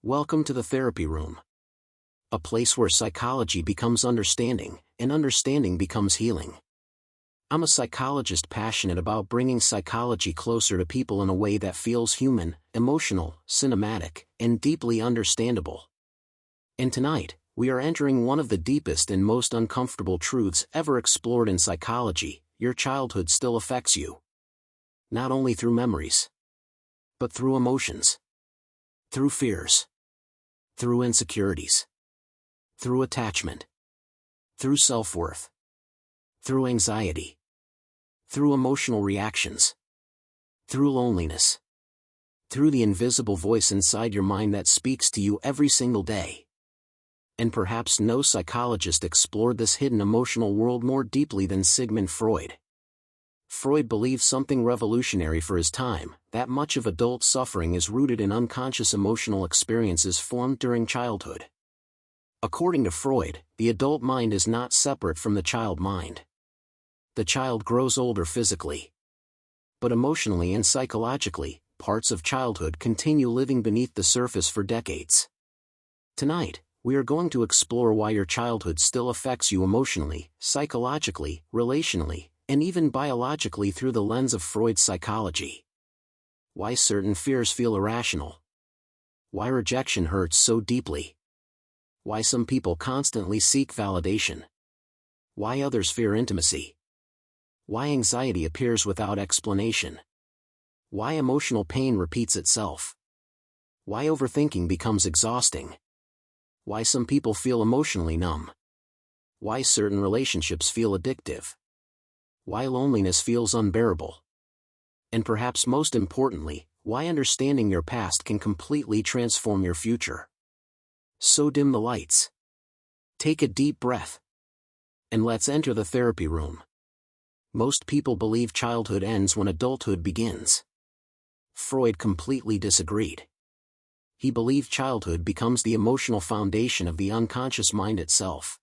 Welcome to the therapy room. A place where psychology becomes understanding, and understanding becomes healing. I'm a psychologist passionate about bringing psychology closer to people in a way that feels human, emotional, cinematic, and deeply understandable. And tonight, we are entering one of the deepest and most uncomfortable truths ever explored in psychology: your childhood still affects you. Not only through memories, but through emotions, through fears, through insecurities, through attachment, through self-worth, through anxiety, through emotional reactions, through loneliness, through the invisible voice inside your mind that speaks to you every single day. And perhaps no psychologist explored this hidden emotional world more deeply than Sigmund Freud. Freud believed something revolutionary for his time, that much of adult suffering is rooted in unconscious emotional experiences formed during childhood. According to Freud, the adult mind is not separate from the child mind. The child grows older physically, but emotionally and psychologically, parts of childhood continue living beneath the surface for decades. Tonight, we are going to explore why your childhood still affects you emotionally, psychologically, relationally, and even biologically through the lens of Freud's psychology. Why certain fears feel irrational. Why rejection hurts so deeply. Why some people constantly seek validation. Why others fear intimacy. Why anxiety appears without explanation. Why emotional pain repeats itself. Why overthinking becomes exhausting. Why some people feel emotionally numb. Why certain relationships feel addictive. Why loneliness feels unbearable. And perhaps most importantly, why understanding your past can completely transform your future. So dim the lights. Take a deep breath. And let's enter the therapy room. Most people believe childhood ends when adulthood begins. Freud completely disagreed. He believed childhood becomes the emotional foundation of the unconscious mind itself.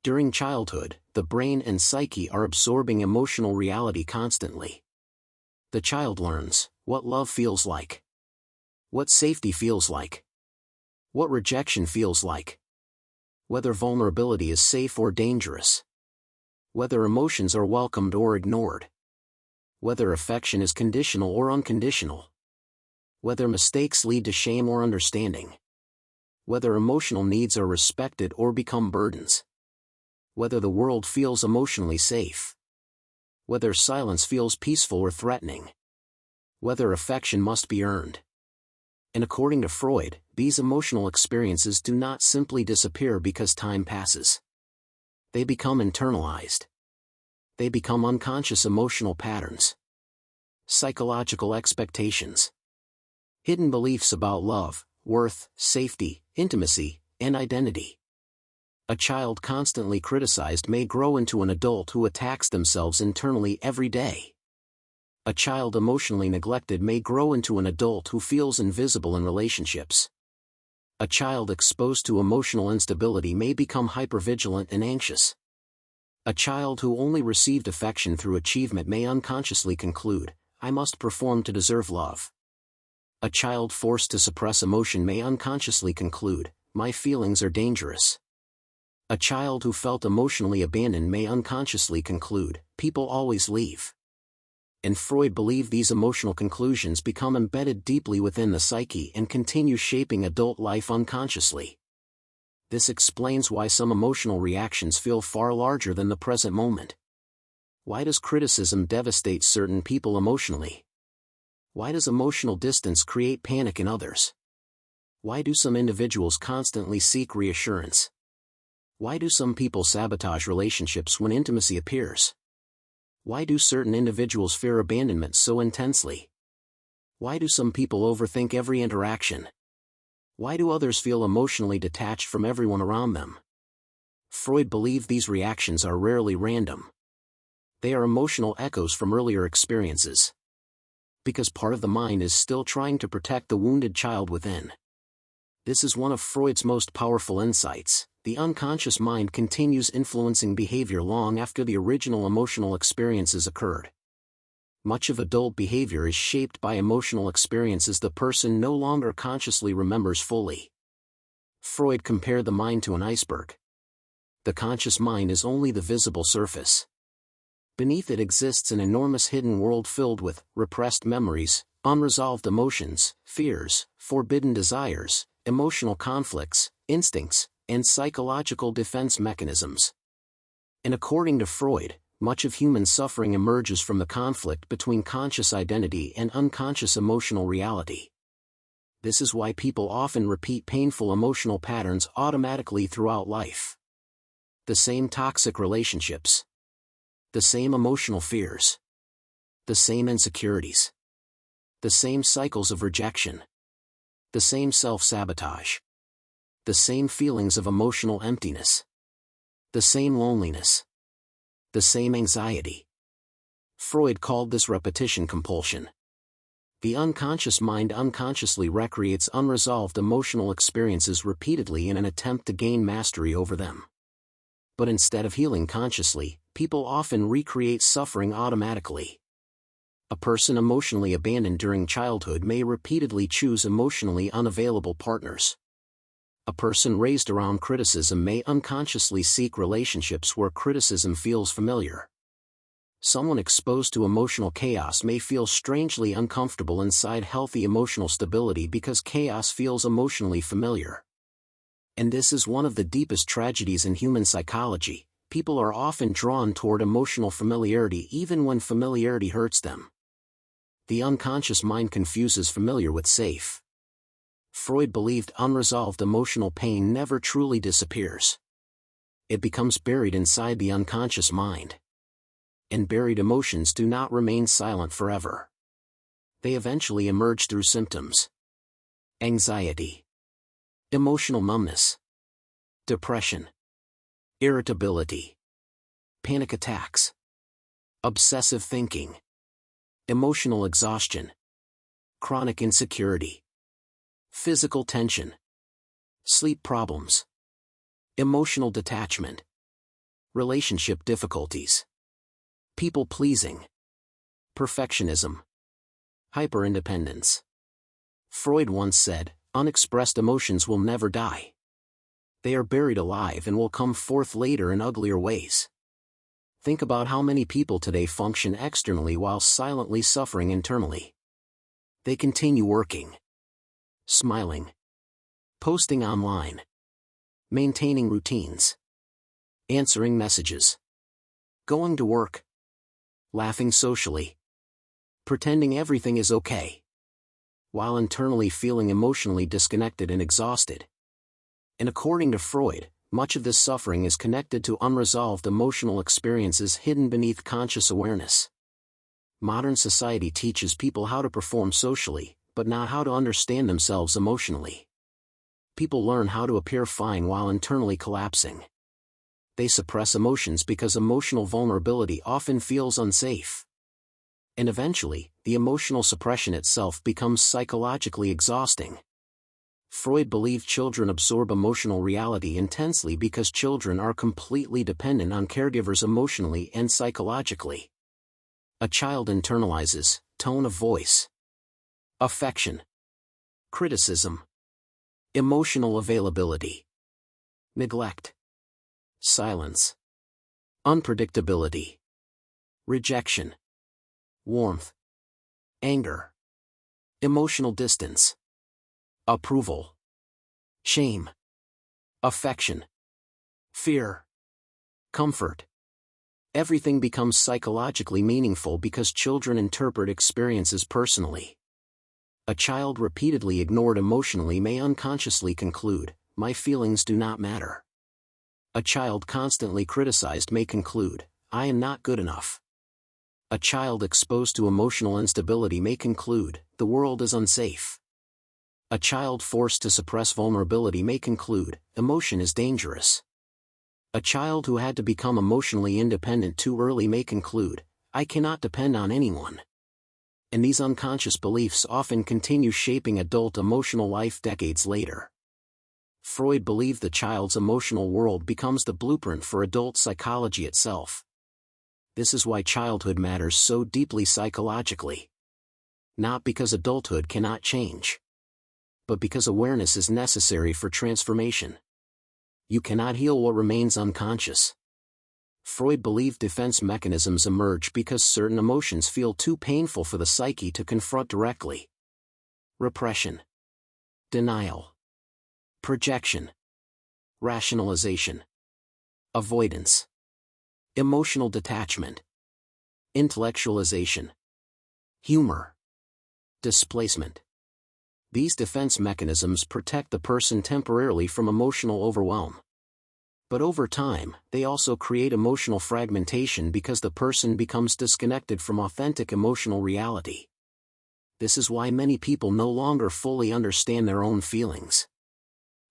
During childhood, the brain and psyche are absorbing emotional reality constantly. The child learns what love feels like, what safety feels like, what rejection feels like, whether vulnerability is safe or dangerous, whether emotions are welcomed or ignored, whether affection is conditional or unconditional, whether mistakes lead to shame or understanding, whether emotional needs are respected or become burdens, whether the world feels emotionally safe, whether silence feels peaceful or threatening, whether affection must be earned. And according to Freud, these emotional experiences do not simply disappear because time passes. They become internalized. They become unconscious emotional patterns, psychological expectations, hidden beliefs about love, worth, safety, intimacy, and identity. A child constantly criticized may grow into an adult who attacks themselves internally every day. A child emotionally neglected may grow into an adult who feels invisible in relationships. A child exposed to emotional instability may become hypervigilant and anxious. A child who only received affection through achievement may unconsciously conclude, "I must perform to deserve love." A child forced to suppress emotion may unconsciously conclude, "My feelings are dangerous." A child who felt emotionally abandoned may unconsciously conclude, "People always leave." And Freud believed these emotional conclusions become embedded deeply within the psyche and continue shaping adult life unconsciously. This explains why some emotional reactions feel far larger than the present moment. Why does criticism devastate certain people emotionally? Why does emotional distance create panic in others? Why do some individuals constantly seek reassurance? Why do some people sabotage relationships when intimacy appears? Why do certain individuals fear abandonment so intensely? Why do some people overthink every interaction? Why do others feel emotionally detached from everyone around them? Freud believed these reactions are rarely random. They are emotional echoes from earlier experiences. Because part of the mind is still trying to protect the wounded child within. This is one of Freud's most powerful insights. The unconscious mind continues influencing behavior long after the original emotional experiences occurred. Much of adult behavior is shaped by emotional experiences the person no longer consciously remembers fully. Freud compared the mind to an iceberg. The conscious mind is only the visible surface. Beneath it exists an enormous hidden world filled with repressed memories, unresolved emotions, fears, forbidden desires, emotional conflicts, instincts, and psychological defense mechanisms. And according to Freud, much of human suffering emerges from the conflict between conscious identity and unconscious emotional reality. This is why people often repeat painful emotional patterns automatically throughout life. The same toxic relationships. The same emotional fears. The same insecurities. The same cycles of rejection. The same self-sabotage. The same feelings of emotional emptiness. The same loneliness. The same anxiety. Freud called this repetition compulsion. The unconscious mind unconsciously recreates unresolved emotional experiences repeatedly in an attempt to gain mastery over them. But instead of healing consciously, people often recreate suffering automatically. A person emotionally abandoned during childhood may repeatedly choose emotionally unavailable partners. A person raised around criticism may unconsciously seek relationships where criticism feels familiar. Someone exposed to emotional chaos may feel strangely uncomfortable inside healthy emotional stability because chaos feels emotionally familiar. And this is one of the deepest tragedies in human psychology. People are often drawn toward emotional familiarity even when familiarity hurts them. The unconscious mind confuses familiar with safe. Freud believed unresolved emotional pain never truly disappears. It becomes buried inside the unconscious mind. And buried emotions do not remain silent forever. They eventually emerge through symptoms. Anxiety. Emotional numbness. Depression. Irritability. Panic attacks. Obsessive thinking. Emotional exhaustion. Chronic insecurity. Physical tension. Sleep problems. Emotional detachment. Relationship difficulties. People-pleasing. Perfectionism. Hyperindependence. Freud once said, "Unexpressed emotions will never die. They are buried alive and will come forth later in uglier ways." Think about how many people today function externally while silently suffering internally. They continue working, smiling, posting online, maintaining routines, answering messages, going to work, laughing socially, pretending everything is okay, while internally feeling emotionally disconnected and exhausted. And according to Freud, much of this suffering is connected to unresolved emotional experiences hidden beneath conscious awareness. Modern society teaches people how to perform socially, but not how to understand themselves emotionally. People learn how to appear fine while internally collapsing. They suppress emotions because emotional vulnerability often feels unsafe. And eventually, the emotional suppression itself becomes psychologically exhausting. Freud believed children absorb emotional reality intensely because children are completely dependent on caregivers emotionally and psychologically. A child internalizes tone of voice, affection, criticism, emotional availability, neglect, silence, unpredictability, rejection, warmth, anger, emotional distance, approval, shame, affection, fear, comfort. Everything becomes psychologically meaningful because children interpret experiences personally. A child repeatedly ignored emotionally may unconsciously conclude, "My feelings do not matter." A child constantly criticized may conclude, "I am not good enough." A child exposed to emotional instability may conclude, "The world is unsafe." A child forced to suppress vulnerability may conclude, "Emotion is dangerous." A child who had to become emotionally independent too early may conclude, "I cannot depend on anyone." And these unconscious beliefs often continue shaping adult emotional life decades later. Freud believed the child's emotional world becomes the blueprint for adult psychology itself. This is why childhood matters so deeply psychologically. Not because adulthood cannot change, but because awareness is necessary for transformation. You cannot heal what remains unconscious. Freud believed defense mechanisms emerge because certain emotions feel too painful for the psyche to confront directly. Repression, denial, projection, rationalization, avoidance, emotional detachment, intellectualization, humor, displacement. These defense mechanisms protect the person temporarily from emotional overwhelm. But over time, they also create emotional fragmentation because the person becomes disconnected from authentic emotional reality. This is why many people no longer fully understand their own feelings.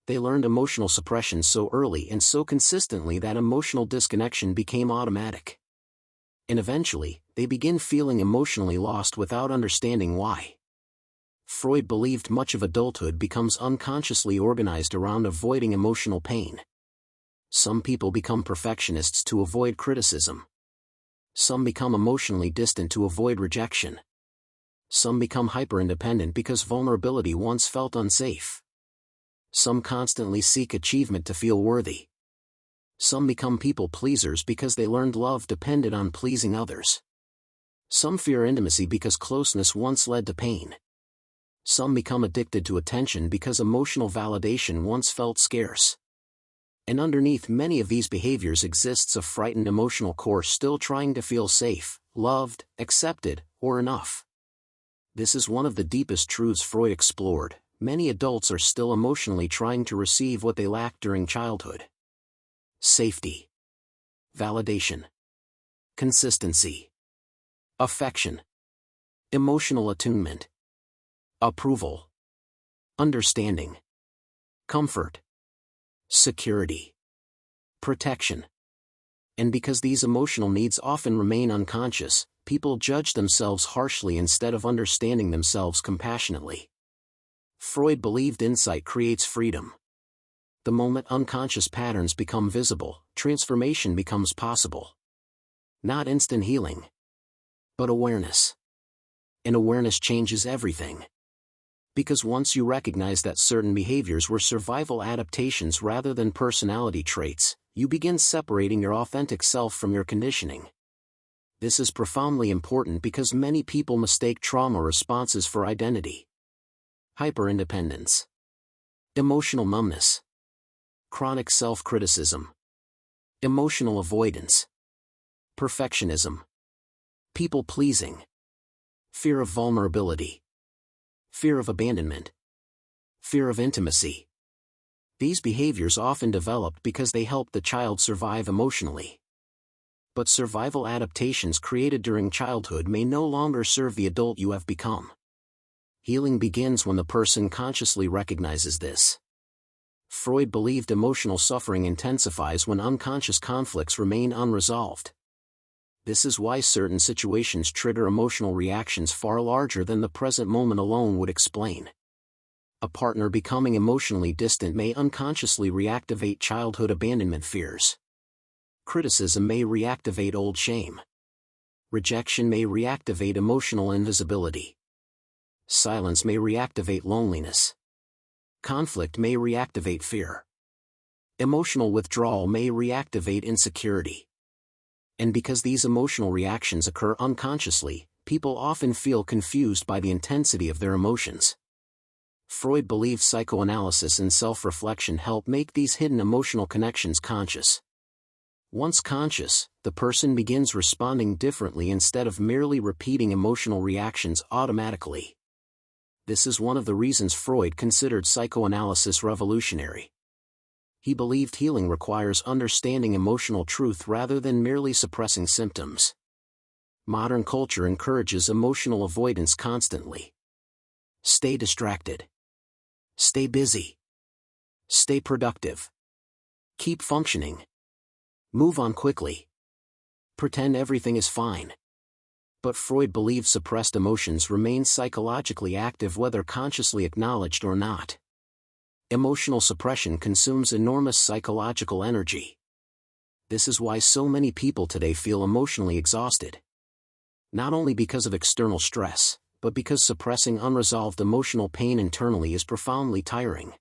They learned emotional suppression so early and so consistently that emotional disconnection became automatic. And eventually, they begin feeling emotionally lost without understanding why. Freud believed much of adulthood becomes unconsciously organized around avoiding emotional pain. Some people become perfectionists to avoid criticism. Some become emotionally distant to avoid rejection. Some become hyper-independent because vulnerability once felt unsafe. Some constantly seek achievement to feel worthy. Some become people pleasers because they learned love depended on pleasing others. Some fear intimacy because closeness once led to pain. Some become addicted to attention because emotional validation once felt scarce. And underneath many of these behaviors exists a frightened emotional core still trying to feel safe, loved, accepted, or enough. This is one of the deepest truths Freud explored. Many adults are still emotionally trying to receive what they lacked during childhood. Safety, validation, consistency, affection, emotional attunement, approval, understanding, comfort, security, protection. And because these emotional needs often remain unconscious, people judge themselves harshly instead of understanding themselves compassionately. Freud believed insight creates freedom. The moment unconscious patterns become visible, transformation becomes possible. Not instant healing, but awareness. And awareness changes everything. Because once you recognize that certain behaviors were survival adaptations rather than personality traits, you begin separating your authentic self from your conditioning. This is profoundly important because many people mistake trauma responses for identity. Hyperindependence, emotional numbness, chronic self-criticism, emotional avoidance, perfectionism, people-pleasing, fear of vulnerability, fear of abandonment, fear of intimacy. These behaviors often develop because they help the child survive emotionally. But survival adaptations created during childhood may no longer serve the adult you have become. Healing begins when the person consciously recognizes this. Freud believed emotional suffering intensifies when unconscious conflicts remain unresolved. This is why certain situations trigger emotional reactions far larger than the present moment alone would explain. A partner becoming emotionally distant may unconsciously reactivate childhood abandonment fears. Criticism may reactivate old shame. Rejection may reactivate emotional invisibility. Silence may reactivate loneliness. Conflict may reactivate fear. Emotional withdrawal may reactivate insecurity. And because these emotional reactions occur unconsciously, people often feel confused by the intensity of their emotions. Freud believed psychoanalysis and self-reflection help make these hidden emotional connections conscious. Once conscious, the person begins responding differently instead of merely repeating emotional reactions automatically. This is one of the reasons Freud considered psychoanalysis revolutionary. He believed healing requires understanding emotional truth rather than merely suppressing symptoms. Modern culture encourages emotional avoidance constantly. Stay distracted. Stay busy. Stay productive. Keep functioning. Move on quickly. Pretend everything is fine. But Freud believed suppressed emotions remain psychologically active whether consciously acknowledged or not. Emotional suppression consumes enormous psychological energy. This is why so many people today feel emotionally exhausted. Not only because of external stress, but because suppressing unresolved emotional pain internally is profoundly tiring.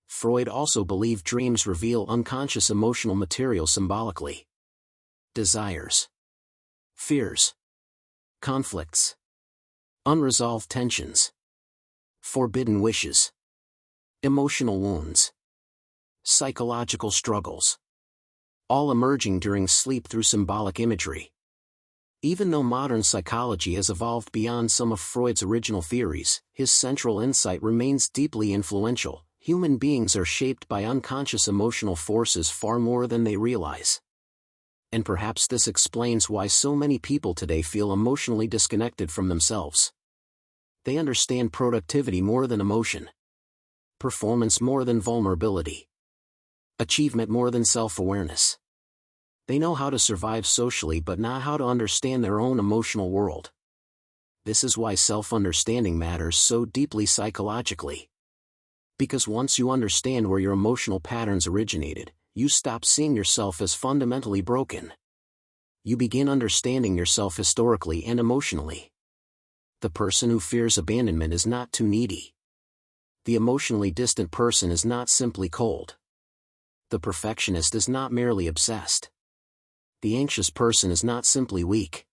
Freud also believed dreams reveal unconscious emotional material symbolically. Desires, fears, conflicts, unresolved tensions, forbidden wishes, emotional wounds, psychological struggles, all emerging during sleep through symbolic imagery. Even though modern psychology has evolved beyond some of Freud's original theories, his central insight remains deeply influential. Human beings are shaped by unconscious emotional forces far more than they realize. And perhaps this explains why so many people today feel emotionally disconnected from themselves. They understand productivity more than emotion, performance more than vulnerability, achievement more than self-awareness. They know how to survive socially but not how to understand their own emotional world. This is why self-understanding matters so deeply psychologically. Because once you understand where your emotional patterns originated, you stop seeing yourself as fundamentally broken. You begin understanding yourself historically and emotionally. The person who fears abandonment is not too needy. The emotionally distant person is not simply cold. The perfectionist is not merely obsessed. The anxious person is not simply weak.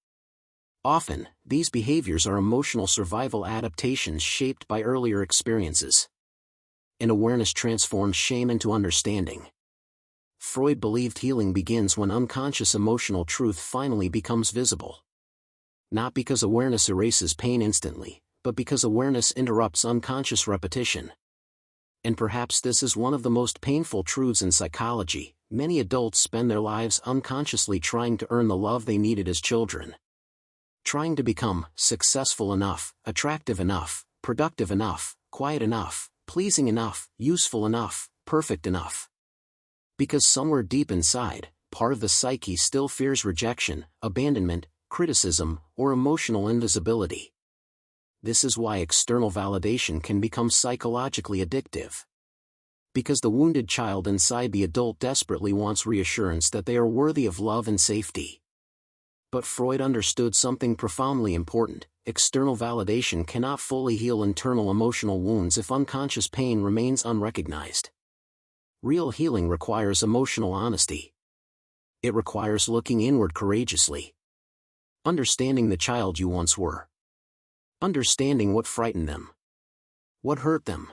Often, these behaviors are emotional survival adaptations shaped by earlier experiences. And awareness transforms shame into understanding. Freud believed healing begins when unconscious emotional truth finally becomes visible. Not because awareness erases pain instantly, but because awareness interrupts unconscious repetition. And perhaps this is one of the most painful truths in psychology. Many adults spend their lives unconsciously trying to earn the love they needed as children. Trying to become successful enough, attractive enough, productive enough, quiet enough, pleasing enough, useful enough, perfect enough. Because somewhere deep inside, part of the psyche still fears rejection, abandonment, criticism, or emotional invisibility. This is why external validation can become psychologically addictive. Because the wounded child inside the adult desperately wants reassurance that they are worthy of love and safety. But Freud understood something profoundly important: external validation cannot fully heal internal emotional wounds if unconscious pain remains unrecognized. Real healing requires emotional honesty. It requires looking inward courageously. Understanding the child you once were. Understanding what frightened them. What hurt them.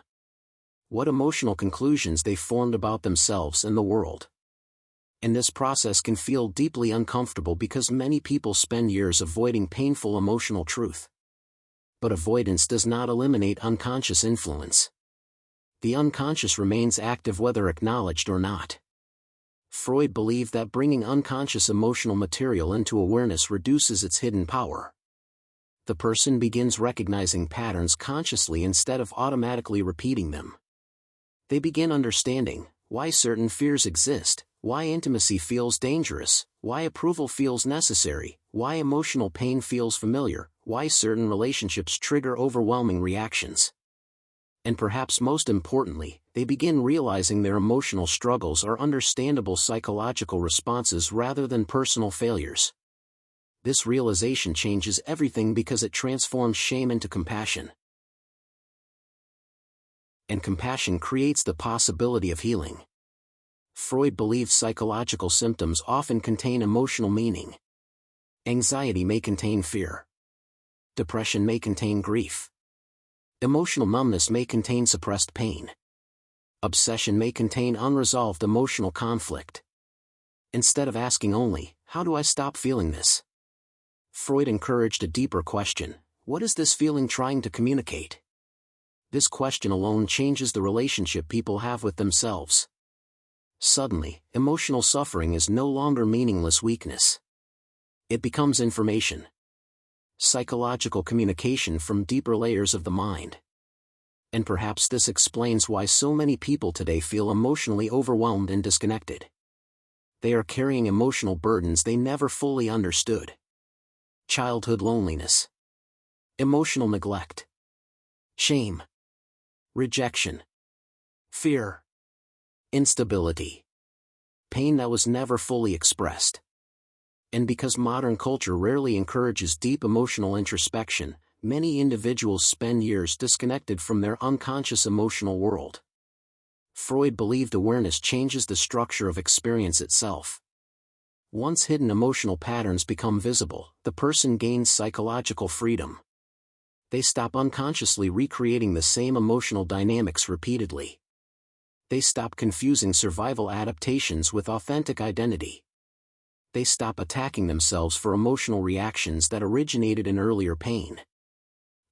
What emotional conclusions they formed about themselves and the world. And this process can feel deeply uncomfortable because many people spend years avoiding painful emotional truth. But avoidance does not eliminate unconscious influence. The unconscious remains active whether acknowledged or not. Freud believed that bringing unconscious emotional material into awareness reduces its hidden power. The person begins recognizing patterns consciously instead of automatically repeating them. They begin understanding why certain fears exist, why intimacy feels dangerous, why approval feels necessary, why emotional pain feels familiar, why certain relationships trigger overwhelming reactions. And perhaps most importantly, they begin realizing their emotional struggles are understandable psychological responses rather than personal failures. This realization changes everything because it transforms shame into compassion. And compassion creates the possibility of healing. Freud believed psychological symptoms often contain emotional meaning. Anxiety may contain fear. Depression may contain grief. Emotional numbness may contain suppressed pain. Obsession may contain unresolved emotional conflict. Instead of asking only, "How do I stop feeling this?" Freud encouraged a deeper question: what is this feeling trying to communicate? This question alone changes the relationship people have with themselves. Suddenly, emotional suffering is no longer meaningless weakness. It becomes information. Psychological communication from deeper layers of the mind. And perhaps this explains why so many people today feel emotionally overwhelmed and disconnected. They are carrying emotional burdens they never fully understood. Childhood loneliness. Emotional neglect. Shame. Rejection. Fear. Instability. pain that was never fully expressed. And because modern culture rarely encourages deep emotional introspection, many individuals spend years disconnected from their unconscious emotional world. Freud believed awareness changes the structure of experience itself. Once hidden emotional patterns become visible, the person gains psychological freedom. They stop unconsciously recreating the same emotional dynamics repeatedly. They stop confusing survival adaptations with authentic identity. They stop attacking themselves for emotional reactions that originated in earlier pain.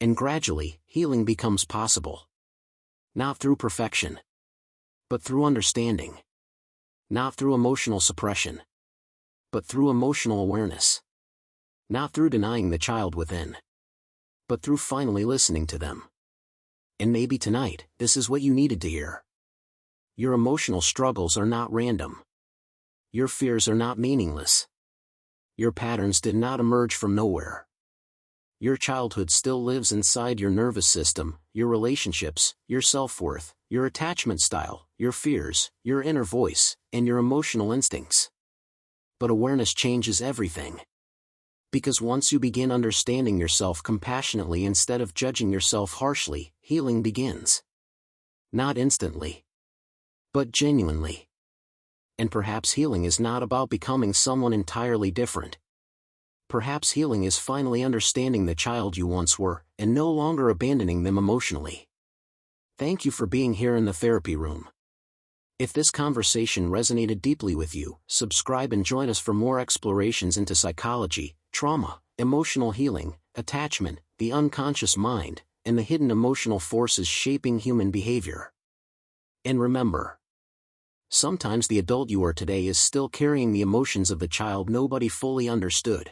And gradually, healing becomes possible. Not through perfection, but through understanding. Not through emotional suppression, but through emotional awareness. Not through denying the child within, but through finally listening to them. And maybe tonight, this is what you needed to hear. Your emotional struggles are not random. Your fears are not meaningless. Your patterns did not emerge from nowhere. Your childhood still lives inside your nervous system, your relationships, your self-worth, your attachment style, your fears, your inner voice, and your emotional instincts. But awareness changes everything. Because once you begin understanding yourself compassionately instead of judging yourself harshly, healing begins. Not instantly, but genuinely. And perhaps healing is not about becoming someone entirely different. Perhaps healing is finally understanding the child you once were, and no longer abandoning them emotionally. Thank you for being here in the therapy room. If this conversation resonated deeply with you, subscribe and join us for more explorations into psychology, trauma, emotional healing, attachment, the unconscious mind, and the hidden emotional forces shaping human behavior. And remember, sometimes the adult you are today is still carrying the emotions of the child nobody fully understood.